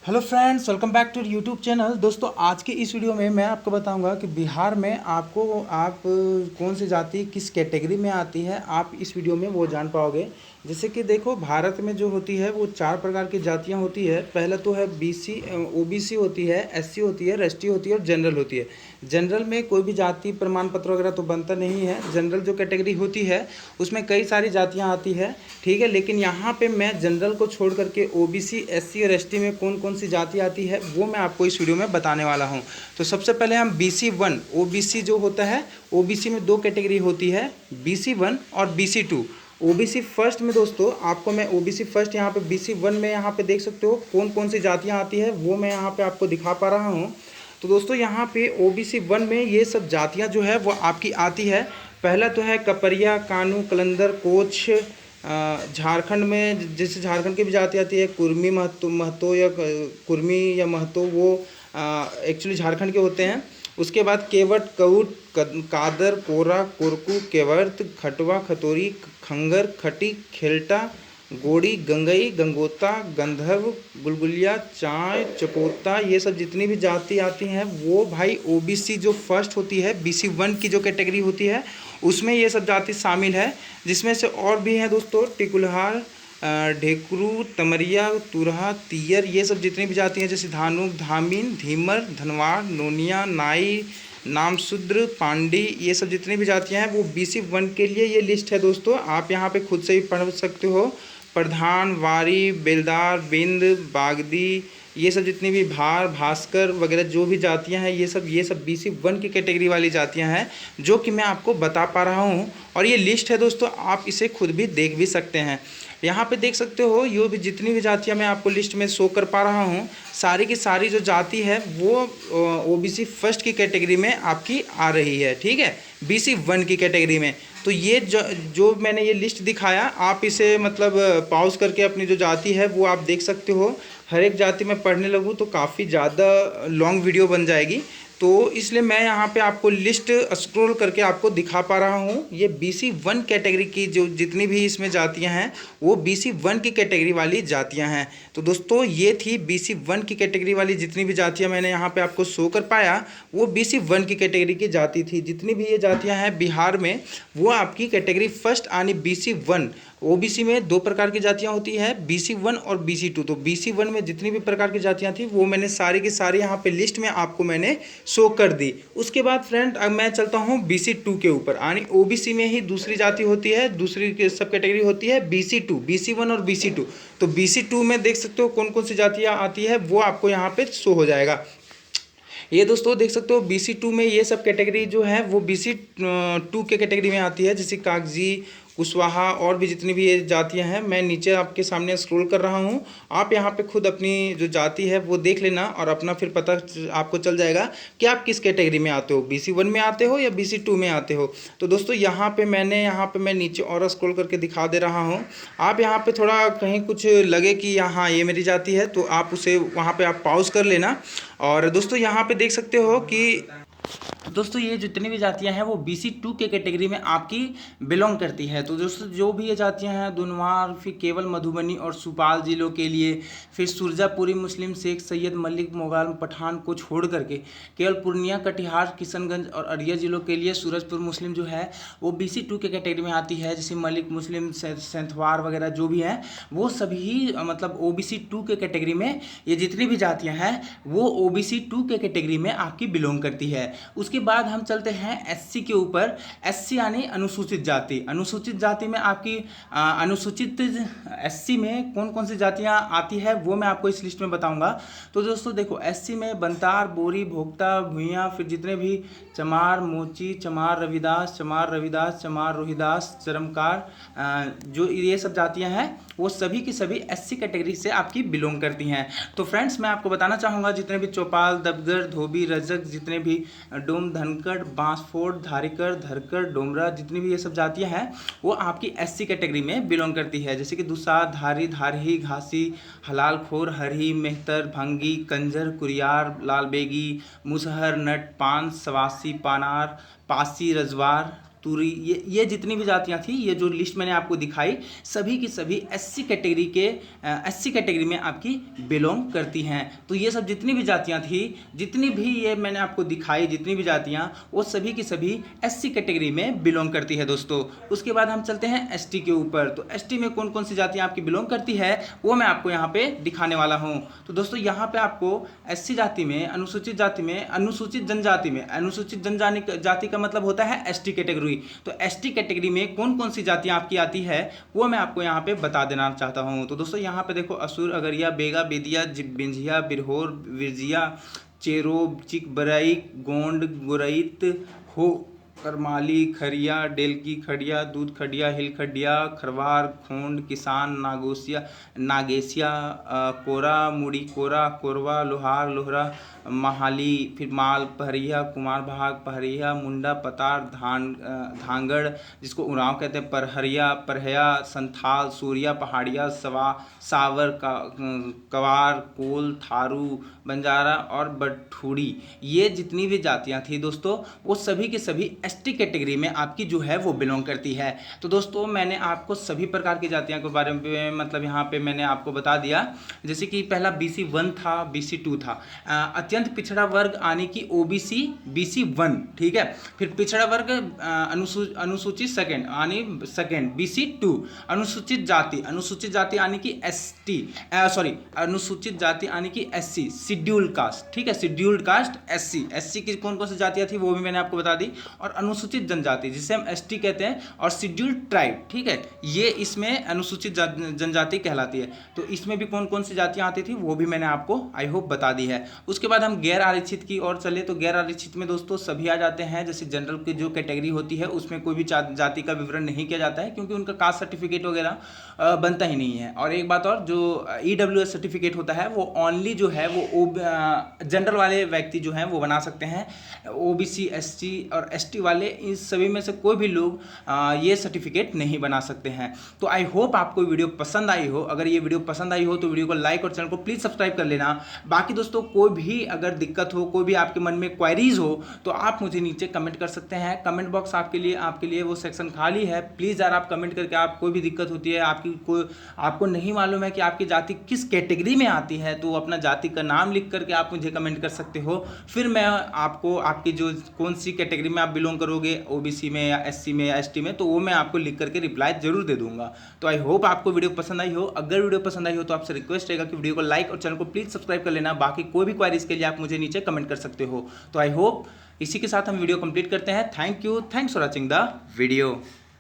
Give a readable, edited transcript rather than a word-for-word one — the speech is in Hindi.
Hello friends, welcome back to YouTube channel. दोस्तों, आज की इस वीडियो में मैं आपको बताऊंगा कि बिहार में आप कौन सी जाति किस कैटेगरी में आती है, आप इस वीडियो में वो जान पाओगे। जैसे कि देखो, भारत में जो होती है वो चार प्रकार की जातियां होती है। पहला तो है बीसी, ओबीसी होती है, एससी होती है, एसटी होती है और जनरल होती है। जनरल में कोई भी जाति प्रमाण पत्र वगैरह तो बनता नहीं है। जनरल जो कैटेगरी होती है उसमें कई सारी जातियां आती है, ठीक है। लेकिन यहाँ पे मैं जनरल को छोड़ करके ओबीसी, एससी और एसटी में कौन कौन सी जाति आती है वो मैं आपको इस वीडियो में बताने वाला हूँ। तो सबसे पहले हम BC1, ओबीसी जो होता है, ओबीसी में दो कैटेगरी होती है, BC1 और BC2। ओबीसी फर्स्ट में दोस्तों आपको मैं ओबीसी फर्स्ट यहाँ पे BC1 में यहाँ पे देख सकते हो कौन कौन सी जातियाँ आती है वो मैं यहाँ पे आपको दिखा पा रहा हूँ। तो दोस्तों यहाँ पे OBC1 में ये सब जातियाँ जो है वो आपकी आती है। पहला तो है कपरिया, कानू, कलंदर, कोच। झारखंड में जैसे झारखंड की भी जाति आती है, कुर्मी महतो या कुर्मी या महतो, वो एक्चुअली झारखंड के होते हैं। उसके बाद केवट, कऊट, कादर, कोरा, कोरकू, केवर्त, खटवा, खतोरी, खंगर, खटी, खेलटा, गोड़ी, गंगई, गंगोता, गंधर्व, गुलगुलिया, चाय, चकोता, ये सब जितनी भी जाति आती हैं वो भाई ओबीसी जो फर्स्ट होती है, BC1 की जो कैटेगरी होती है उसमें ये सब जाति शामिल है। जिसमें से और भी हैं दोस्तों, टिकुलहार, ढेकरू, तमरिया, तुरहा, तीयर, ये सब जितनी भी जाति हैं, जैसे धानुक, धामीन, धीमर, धनवाड़, नोनिया, नाई, नामशूद्र, पांडी, ये सब जितनी भी जातियां हैं वो BC1 के लिए ये लिस्ट है दोस्तों। आप यहाँ पे खुद से भी पढ़ सकते हो। प्रधान, वारी, बेलदार, बिंद, बागदी, ये सब जितनी भी भार, भास्कर वगैरह जो भी जातियां हैं ये सब BC1 की कैटेगरी वाली जातियां हैं जो कि मैं आपको बता पा रहा हूं। और ये लिस्ट है दोस्तों, आप इसे खुद भी देख भी सकते हैं। यहाँ पे देख सकते हो ये भी जितनी भी जातियाँ मैं आपको लिस्ट में शो कर पा रहा हूँ, सारी की सारी जो जाति है वो OBC फर्स्ट की कैटेगरी में आपकी आ रही है, ठीक है, BC1 की कैटेगरी में। तो ये जो मैंने ये लिस्ट दिखाया, आप इसे मतलब पॉज करके अपनी जो जाति है वो आप देख सकते हो। हर एक जाति में पढ़ने लगूँ तो काफ़ी ज़्यादा लॉन्ग वीडियो बन जाएगी, तो इसलिए मैं यहाँ पे आपको लिस्ट स्क्रॉल करके आपको दिखा पा रहा हूँ। ये BC1 कैटेगरी की जो जितनी भी इसमें जातियाँ हैं वो BC1 की कैटेगरी वाली जातियाँ हैं। तो दोस्तों ये थी BC1 की कैटेगरी वाली जितनी भी जातियाँ मैंने यहाँ पे आपको शो कर पाया, वो BC1 की कैटेगरी की जाति थी। जितनी भी ये जातियाँ हैं बिहार में वो आपकी कैटेगरी फर्स्ट आनी BC1। ओबीसी में दो प्रकार की जातियां होती है, BC1 और BC2। तो BC1 में जितनी भी प्रकार की जातियां थी वो मैंने सारी की सारी यहाँ पे लिस्ट में आपको मैंने शो कर दी। उसके बाद फ्रेंड अब मैं चलता हूँ BC2 के ऊपर। यानी ओबीसी में ही दूसरी जाति होती है, दूसरी सब कैटेगरी होती है BC2, BC1 और BC2। तो BC2 में देख सकते हो कौन कौन सी जातियाँ आती है वो आपको यहाँ पे शो हो जाएगा। ये दोस्तों देख सकते हो BC2 में ये सब कैटेगरी जो है वो BC2 के कैटेगरी में आती है, जैसे कागजी, कुशवाहा और भी जितनी भी ये जातियां हैं मैं नीचे आपके सामने स्क्रॉल कर रहा हूं। आप यहाँ पे खुद अपनी जो जाति है वो देख लेना और अपना फिर पता आपको चल जाएगा कि आप किस कैटेगरी में आते हो, BC1 में आते हो या BC2 में आते हो। तो दोस्तों यहाँ पे मैं नीचे और स्क्रॉल करके दिखा दे रहा हूँ। आप यहाँ पे थोड़ा कहीं कुछ लगे कि यहाँ ये मेरी जाति है तो आप उसे वहाँ पर आप पॉज कर लेना। और दोस्तों यहाँ पे देख सकते हो कि दोस्तों ये जितनी भी जातियां हैं वो BC2 के कैटेगरी में आपकी बिलोंग करती है। तो दोस्तों जो भी ये जातियां हैं, दुनवार, फिर केवल मधुबनी और सुपाल जिलों के लिए, फिर सुरजापुरी मुस्लिम, शेख सैयद, मलिक, मोगाल, पठान को छोड़ करके केवल पूर्णिया, कटिहार, किशनगंज और अररिया जिलों के लिए सूरजपुर मुस्लिम जो है वो BC2 के कैटेगरी में आती है। जैसे मलिक मुस्लिम, सेंथवार वगैरह जो भी हैं वो सभी मतलब OBC2 के कैटेगरी में ये जितनी भी जातियाँ हैं वो OBC2 के कैटेगरी में आपकी बिलोंग करती है। उसके बाद हम चलते हैं SC के ऊपर। SC यानी अनुसूचित जाति। अनुसूचित जाति में आपकी अनुसूचित SC में कौन कौन सी जातियां आती है वो मैं आपको इस लिस्ट में बताऊंगा। तो दोस्तों देखो, SC में बंतार, बोरी, भोक्ता, भूइयाँ, फिर जितने भी चमार, मोची, चमार रविदास, चमार रोहिदास, चरमकार, जो ये सब जातियां हैं वो सभी की सभी SC कैटेगरी से आपकी बिलोंग करती हैं। तो फ्रेंड्स मैं आपको बताना चाहूँगा जितने भी चौपाल, दबगर, धोबी, रजक, जितने भी डोम, धनकड़, बांसफोड़, धारीकर, धरकर, डोमरा, जितनी भी ये सब जातियाँ हैं वो आपकी SC कैटेगरी में बिलोंग करती है। जैसे कि दुसा, धारी, धारही, घासी, हलालखोर, हरही, मेहतर, भंगी, कंजर, कुरियार, लालबेगी, मुसहर, नट, पान, सवासी, पानार, पासी, रजवार, तुरी, ये जितनी भी जातियाँ थी, ये जो लिस्ट मैंने आपको दिखाई सभी की सभी एससी कैटेगरी में आपकी बिलोंग करती हैं। तो ये सब जितनी भी जातियाँ थी, जितनी भी ये मैंने आपको दिखाई जितनी भी जातियाँ, वो सभी की सभी एससी कैटेगरी में बिलोंग करती है दोस्तों। उसके बाद हम चलते हैं एसटी के ऊपर। तो एसटी में कौन कौन सी जातियाँ आपकी बिलोंग करती है वो मैं आपको यहाँ पे दिखाने वाला हूँ। तो दोस्तों यहाँ पे आपको एससी जाति में, अनुसूचित जाति में, अनुसूचित जनजाति में, अनुसूचित जनजाति का मतलब होता है एसटी कैटेगरी। तो एसटी कैटेगरी में कौन कौन सी जातियां आपकी आती है वो मैं आपको यहाँ पे बता देना चाहता हूँ। तो दोस्तों यहाँ पे देखो, असुर, अगरिया, बेगा, बेदिया, बिंझिया, बिरहोर, विरजिया, चेरो, चिक, बराइक, गोंड, गोरैत, हो, करमाली, खरिया, डेलकी, खड़िया, दूध खड़िया, हिल खड़िया, खरवार, खोंड, किसान, नागेसिया, कोरा, मुड़ी कोरा, कोरवा, लोहार, लोहरा, महाली, फिर माल, पहरिया, कुमार भाग, पहरिया, मुंडा, पतार, धांगड़ जिसको उरांव कहते हैं, परहया, संथाल, सूरिया, पहाड़िया, सावर, कवार, कोल, थारू, बंजारा और बठूड़ी, ये जितनी भी जातियां थी दोस्तों वो सभी के सभी एसटी कैटेगरी में आपकी जो है वो बिलोंग करती है। तो दोस्तों मैंने आपको सभी प्रकार की जातियों के बारे में मतलब यहाँ पे मैंने आपको बता दिया। जैसे कि पहला BC 1 था, BC 2 था, अत्यंत पिछड़ा वर्ग यानी कि OBC BC 1, ठीक है। फिर पिछड़ा वर्ग अनुसूचित सेकंड यानी सेकंड BC 2, अनुसूचित जाति यानी कि ST, सॉरी अनुसूचित जाति यानी कि SC, शेड्यूल्ड कास्ट, ठीक है, शेड्यूल्ड कास्ट SC की कौन कौन सी जातियाँ थी वो भी मैंने आपको बता दी। और अनुसूचित जनजाति जिसे हम ST कहते हैं, और शेड्यूल्ड ट्राइब, ठीक है, ये इसमें अनुसूचित जनजाति कहलाती है। तो इसमें भी कौन कौन सी जातियाँ आती थी वो भी मैंने आपको आई होप बता दी है। उसके बाद हम गैर आरक्षित की ओर चले। तो गैर आरक्षित में दोस्तों सभी आ जाते हैं। जैसे जनरल की जो कैटेगरी होती है उसमें कोई भी जाति का विवरण नहीं किया जाता है, क्योंकि उनका कास्ट सर्टिफिकेट वगैरह बनता ही नहीं है। और एक बात और, जो EWS सर्टिफिकेट होता है वो ओनली जो है वो जनरल वाले व्यक्ति जो हैं वो बना सकते हैं। OBC, SC और ST वाले, इस सभी में से कोई भी लोग ये सर्टिफिकेट नहीं बना सकते हैं। तो आई होप आपको वीडियो पसंद आई हो। अगर ये वीडियो पसंद आई हो तो वीडियो को लाइक और चैनल को प्लीज़ सब्सक्राइब कर लेना। बाकी दोस्तों कोई भी अगर दिक्कत हो, कोई भी आपके मन में क्वेरीज हो तो आप मुझे नीचे कमेंट कर सकते हैं। कमेंट बॉक्स आपके लिए वो सेक्शन खाली है। प्लीज़ यार आप कमेंट करके, आप कोई भी दिक्कत होती है, आपको नहीं मालूम है कि आपकी जाति किस कैटेगरी में आती है, तो अपना जाति का नाम लिख करके आप मुझे कमेंट कर सकते हो। फिर मैं आपको आपकी जो कौन सी कैटेगरी में आप बिलोंग करोगे, OBC में या SC में या ST में, तो वो मैं आपको लिख करके रिप्लाई जरूर दे दूंगा। तो आई होप आपको वीडियो पसंद आई हो। अगर वीडियो पसंद आई हो तो आपसे रिक्वेस्ट रहेगा कि वीडियो को लाइक और चैनल को प्लीज़ सब्सक्राइब कर लेना। बाकी कोई भी क्वेरीज के लिए आप मुझे नीचे कमेंट कर सकते हो। तो आई होप इसी के साथ हम वीडियो कंप्लीट करते हैं। Thank you, thanks for watching the video.